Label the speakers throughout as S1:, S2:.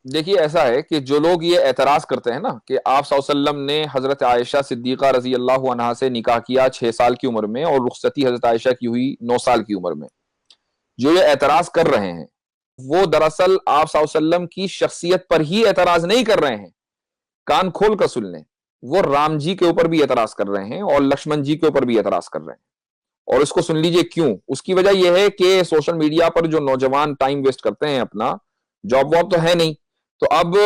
S1: देखिए ऐसा है कि जो लोग ये एतराज करते हैं ना कि आप सल्लल्लाहु अलैहि वसल्लम ने हजरत आयशा सिद्दीका रजी अल्लाह अन्हा से निकाह किया 6 साल की उम्र में और रुखसती हजरत आयशा की हुई 9 साल की उम्र में, जो ये एतराज कर रहे हैं वो दरअसल आप सल्लल्लाहु अलैहि वसल्लम की शख्सियत पर ही एतराज नहीं कर रहे हैं। कान खोल कर सुन लें, वो राम जी के ऊपर भी एतराज कर रहे हैं और लक्ष्मण जी के ऊपर भी एतराज कर रहे हैं। और इसको सुन लीजिए क्यों। उसकी वजह यह है कि सोशल मीडिया पर जो नौजवान टाइम वेस्ट करते हैं अपना, जॉब वॉब तो है नहीं, तो अब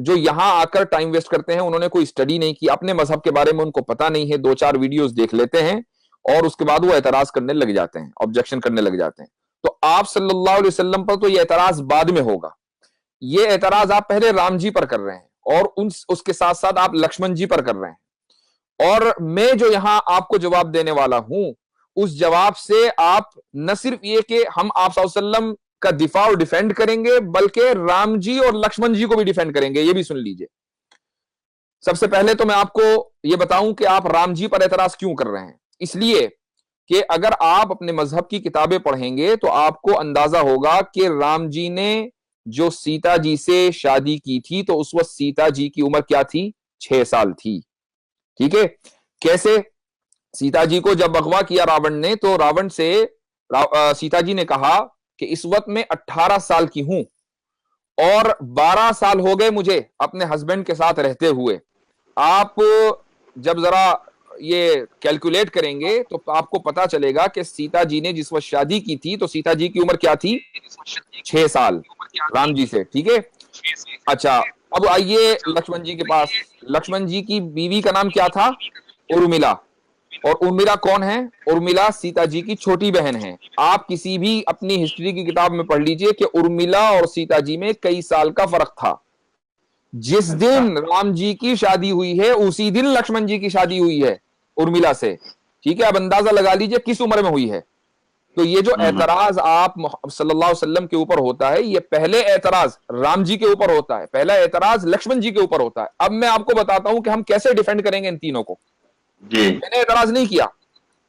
S1: जो यहां आकर टाइम वेस्ट करते हैं उन्होंने कोई स्टडी नहीं की, अपने मजहब के बारे में उनको पता नहीं है, दो चार वीडियोस देख लेते हैं और उसके बाद वो एतराज करने लग जाते हैं, ऑब्जेक्शन करने लग जाते हैं। तो आप सल्लल्लाहु अलैहि वसल्लम पर तो ये एतराज बाद में होगा, ये एतराज आप पहले राम जी पर कर रहे हैं और उसके साथ साथ आप लक्ष्मण जी पर कर रहे हैं। और मैं जो यहां आपको जवाब देने वाला हूं, उस जवाब से आप न सिर्फ ये कि हम आप सल्लल्लाहु अलैहि वसल्लम का दिफा और डिफेंड करेंगे, बल्कि राम जी और लक्ष्मण जी को भी डिफेंड करेंगे। ये भी सुन लीजिए। सबसे पहले तो मैं आपको ये बताऊं कि आप राम जी पर एतराज क्यों कर रहे हैं। इसलिए कि अगर आप अपने मजहब की किताबें पढ़ेंगे तो आपको अंदाजा होगा कि राम जी ने जो सीता जी से शादी की थी तो उस वक्त सीता जी की उम्र क्या थी, 6 साल थी। ठीक है। कैसे? सीता जी को जब अगवा किया रावण ने तो रावण से सीता जी ने कहा कि इस वक्त मैं 18 साल की हूं और 12 साल हो गए मुझे अपने हस्बैंड के साथ रहते हुए। आप जब जरा ये कैलकुलेट करेंगे तो आपको पता चलेगा कि सीता जी ने जिस वक्त शादी की थी तो सीता जी की उम्र क्या थी, 6 साल राम जी से। ठीक है। अच्छा, अब आइए लक्ष्मण जी के पास। लक्ष्मण जी की बीवी का नाम क्या था, उर्मिला। और उर्मिला कौन है? उर्मिला सीता जी की छोटी बहन है। आप किसी भी अपनी हिस्ट्री की किताब में पढ़ लीजिए कि उर्मिला और सीता जी में कई साल का फर्क था। जिस
S2: अच्छा।
S1: दिन राम जी की शादी हुई है उसी दिन लक्ष्मण जी की शादी हुई है उर्मिला से। ठीक है। अब अंदाजा लगा लीजिए किस उम्र में हुई है। तो ये जो
S2: हम्म।
S1: एतराज आप सल्लल्लाहु अलैहि वसल्लम के ऊपर होता है, ये पहले एतराज राम जी के ऊपर होता है, पहला एतराज लक्ष्मण जी के ऊपर होता है। अब मैं आपको बताता हूं कि हम कैसे डिफेंड करेंगे इन तीनों को।
S2: जी।
S1: मैंने एतराज नहीं किया,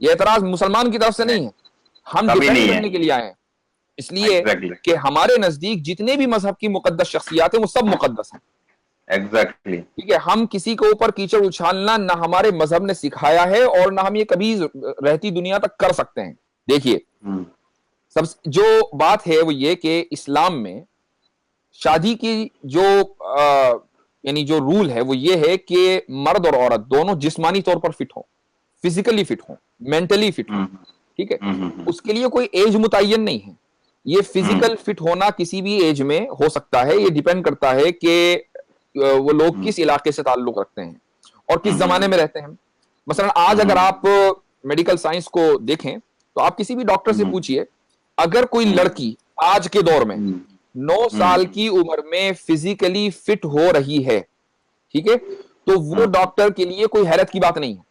S1: ये एतराज मुसलमान की तरफ से
S2: नहीं,
S1: नहीं है, हम
S2: कभी
S1: डिफेंड
S2: नहीं है।
S1: करने के लिए आए हैं। इसलिए
S2: एग्जैक्टली।
S1: कि हमारे नजदीक जितने भी मजहब की मुकद्दस शख्सियात हैं वो सब मुकद्दस हैं।
S2: एग्जैक्टली।
S1: ठीक है। हम किसी के ऊपर कीचड़ उछालना ना हमारे मजहब ने सिखाया है और ना हम ये कभी रहती दुनिया तक कर सकते हैं। देखिए,
S2: हम्म।
S1: सब जो बात है वो ये कि इस्लाम में शादी की जो यानी जो रूल है वो ये है कि मर्द और औरत दोनों जिस्मानी तौर पर फिट हो, फिजिकली फिट हो, मेंटली फिट हो।
S2: हम्म।
S1: ठीक है।
S2: हम्म।
S1: उसके लिए कोई एज मुतय्यन नहीं है। ये
S2: हम्म।
S1: फिजिकल फिट होना किसी भी एज में हो सकता है। ये डिपेंड करता है कि वो लोग
S2: हम्म।
S1: किस इलाके से ताल्लुक रखते हैं और किस जमाने
S2: हम्म।
S1: में रहते हैं। मसलन आज अगर
S2: हम्म।
S1: आप मेडिकल साइंस को देखें तो आप किसी भी डॉक्टर से
S2: हम्म।
S1: पूछिए, अगर कोई लड़की आज के दौर में
S2: हम्म।
S1: 9 साल की उम्र में फिजिकली फिट हो रही है, ठीक है, तो वो डॉक्टर के लिए कोई हैरत की बात नहीं है।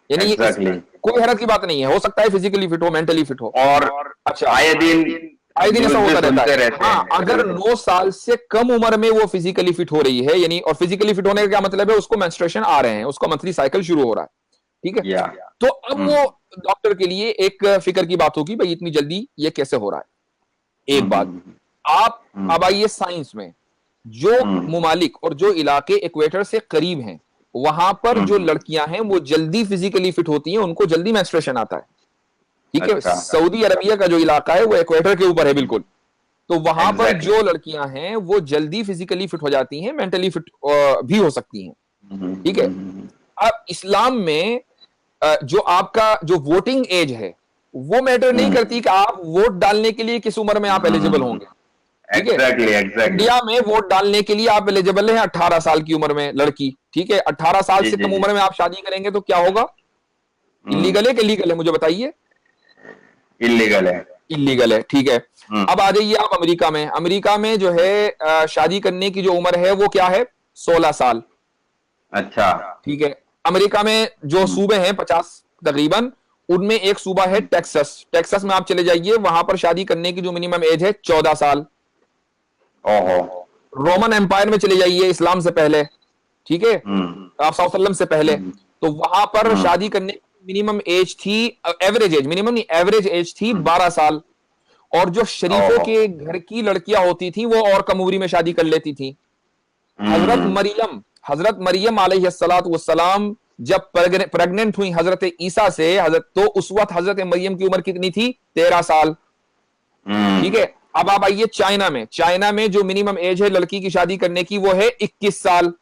S1: यानी ये
S2: एग्जैक्टली।
S1: कोई हैरत की बात नहीं है। हो सकता है फिजिकली फिट हो, मेंटली फिट हो।
S2: और
S1: अच्छा,
S2: आए दिन
S1: आए दिन ऐसा
S2: न्यूज भी
S1: होता रहता
S2: सुनते
S1: है।
S2: रहते
S1: हाँ,
S2: हैं।
S1: अगर 9 साल से कम उम्र में वो फिजिकली फिट हो रही है, यानी और फिजिकली फिट होने का क्या मतलब है, उसको मेंस्ट्रुएशन आ रहे हैं, उसका मंथली साइकिल शुरू हो रहा है। ठीक है।
S2: या।
S1: तो अब वो डॉक्टर के लिए एक फिक्र की बात होगी, भाई इतनी जल्दी ये कैसे हो रहा है। एक बात। आप अब आइए साइंस में। जो मुमालिक और जो इलाके इक्वेटर से करीब हैं वहां पर जो लड़कियां हैं वो जल्दी फिजिकली फिट होती हैं, उनको जल्दी मेंस्ट्रुएशन आता है। ठीक है।
S2: अच्छा।
S1: सऊदी अरबिया का जो इलाका है वो इक्वेटर के ऊपर है बिल्कुल। तो वहां पर
S2: एग्जैक्टली।
S1: जो लड़कियां हैं वो जल्दी फिजिकली फिट हो जाती हैं, मेंटली फिट भी हो सकती हैं। ठीक है। अब इस्लाम में जो आपका जो वोटिंग एज है वो मैटर नहीं करती कि आप वोट डालने के लिए किस उम्र में आप एलिजिबल होंगे। ठीक है।
S2: एग्जैक्टली। एग्जैक्टली।
S1: इंडिया में वोट डालने के लिए आप एलिजिबल हैं 18 साल की उम्र में लड़की। ठीक है। 18 साल
S2: जी
S1: से
S2: जी
S1: कम
S2: जी।
S1: उम्र में आप शादी करेंगे तो क्या होगा? इलीगल है कि लीगल है, मुझे बताइए।
S2: इलीगल है।
S1: इलीगल है। ठीक है। अब आ जाइए आप अमेरिका में। अमेरिका में जो है शादी करने की जो उम्र है वो क्या है, 16 साल।
S2: अच्छा।
S1: ठीक है। अमेरिका में जो सूबे हैं 50 तकरीबन, उनमें एक सूबा है टेक्सास। टेक्सास में आप चले जाइए, वहां पर शादी करने की जो मिनिमम एज है 14 साल।
S2: ओहो।
S1: रोमन एम्पायर में चले जाइए, इस्लाम से पहले। ठीक है। आप सल्लम से पहले, तो वहां पर शादी करने की मिनिमम एज थी, एवरेज एज, मिनिमम नहीं एवरेज एज थी 12 साल। और जो शरीफों के घर की लड़कियां होती थी वो और कम उम्री में शादी कर लेती थी। हजरत मरियम अलैहिस्सलातु वस्सलाम जब प्रेग्नेंट हुई हजरत ईसा से, तो उस वक्त हजरत मरियम की उम्र कितनी थी? 13 साल। ठीक है, अब आप आइए चाइना में जो मिनिमम एज है लड़की की शादी करने की वो है 21 साल।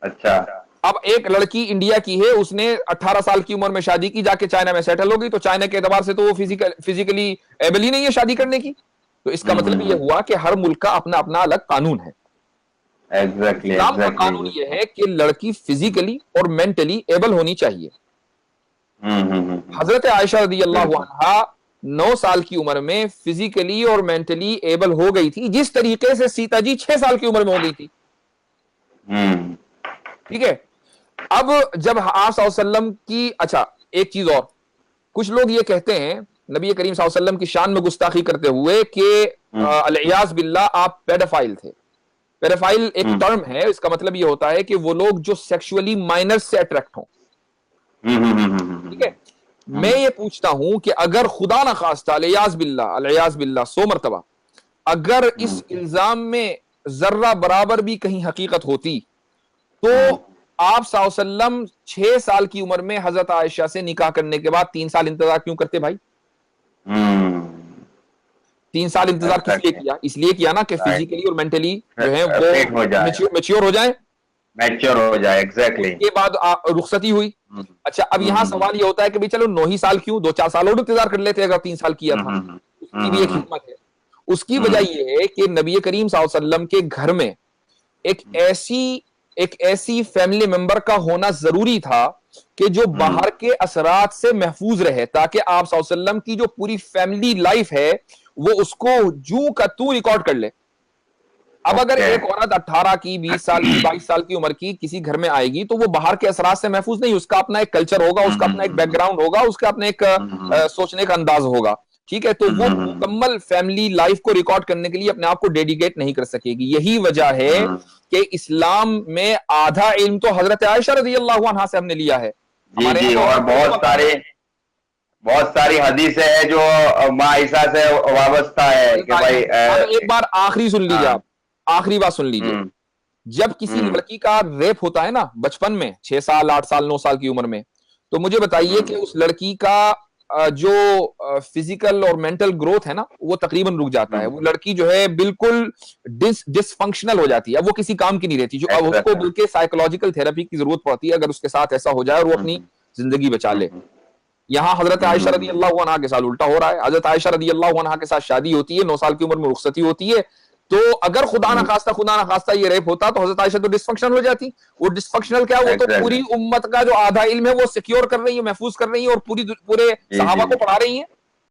S2: अच्छा।
S1: अब एक लड़की इंडिया की है, उसने 18 साल की उम्र में शादी की, जाके चाइना में सेटल हो गई, तो चाइना के एतबार से तो वो फिजिकली एबल ही नहीं है शादी करने की। तो इसका मतलब यह हुआ कि हर मुल्क का अपना अपना अलग कानून है। इस्लाम का कानून यह है कि लड़की फिजिकली और मेंटली एबल होनी चाहिए। हजरत आयशा रज़ी अल्लाहु अन्हा 9 साल की उम्र में फिजिकली और मेंटली एबल हो गई थी, जिस तरीके से सीता जी 6 साल की उम्र में हो गई थी। ठीक है, अब जब आप सल्लल्लाहु अलैहि वसल्लम की, अच्छा एक चीज और, कुछ लोग ये कहते हैं नबी करीम सल्लल्लाहु अलैहि वसल्लम की शान में गुस्ताखी करते हुए कि अलियाज़ बिल्लाह आप पेडोफाइल थे। पेडोफाइल एक टर्म है, इसका मतलब ये होता है कि वो लोग जो सेक्सुअली माइनर्स से अट्रैक्ट हों। ठीक है, मैं ये पूछता हूं कि अगर खुदा ना खास्ता अलियाज़ बिल्लाह 100 मरतबा अगर इस इल्जाम में जर्रा बराबर भी कहीं हकीकत होती, तो आप सल्लल्लाहु अलैहि वसल्लम 6 साल की उम्र में हजरत आयशा से निकाह करने के बाद 3 साल इंतजार क्यों करते भाई? 3 साल इंतजार किस लिए किया? इसलिए किया ना कि फिजिकली और मेंटली जो है वो मैच्योर हो जाए,
S2: एग्जैक्टली।
S1: के बाद रुखसती हुई। अच्छा, अब यहां सवाल ये होता है कि भाई चलो 9 ही साल क्यों, 2-4 साल और इंतजार कर लेते अगर 3 साल किया था। उसकी भी एक हिकमत है। उसकी वजह यह है कि नबी करीम सल्लल्लाहु अलैहि वसल्लम के घर में एक ऐसी फैमिली मेंबर का होना जरूरी था कि जो बाहर के असरात से महफूज रहे, ताकि आप सल्लल्लाहु अलैहि वसल्लम की जो पूरी फैमिली लाइफ है वो उसको जू का तू रिकॉर्ड कर ले। अब अगर एक औरत 18 की, 20 साल की, 22 साल की उम्र की किसी घर में आएगी तो वो बाहर के असरात से महफूज नहीं, उसका अपना एक कल्चर होगा, उसका अपना एक बैकग्राउंड होगा, उसका अपना एक सोचने का अंदाज होगा। ठीक है, तो वो मुकम्मल फैमिली लाइफ को रिकॉर्ड करने के लिए अपने आप को डेडिकेट नहीं कर सकेगी। यही वजह है कि इस्लाम में आधा इल्म तो हजरत आयशा रज़ी अल्लाहु अन्हा से हमने लिया है।
S2: जी, और बहुत सारी हदीसें हैं जो माँ आयशा से वाबस्ता है कि भाई।
S1: एक बार आखिरी सुन लीजिए, आप आखिरी बात सुन लीजिए। जब किसी लड़की का रेप होता है ना बचपन में, 6 साल, 8 साल, 9 साल की उम्र में, तो मुझे बताइए कि उस लड़की का जो फिजिकल और मेंटल ग्रोथ है ना वो तकरीबन रुक जाता है। वो लड़की जो है बिल्कुल डिसफंक्शनल हो जाती है, अब वो किसी काम की नहीं रहती, जो अब उसको बल्कि साइकोलॉजिकल थेरेपी की जरूरत पड़ती है अगर उसके साथ ऐसा हो जाए और वो अपनी जिंदगी बचा ले। यहाँ हजरत आयशा रज़ी अल्लाहु अन्हा के साथ उल्टा हो रहा है। हजरत आयशा रज़ी अल्लाहु अन्हा के साथ शादी होती है, 9 साल की उम्र में रुखसती होती है, तो अगर खुदा ना खास्ता ये रेप होता तो हजरत आयशा तो डिसफंक्शनल हो जाती। वो डिसफंक्शनल क्या, वो तो पूरी उम्मत का जो आधा इल्म है वो सिक्योर कर रही है, महफूज कर रही है और पूरे सहाबा को पढ़ा रही है।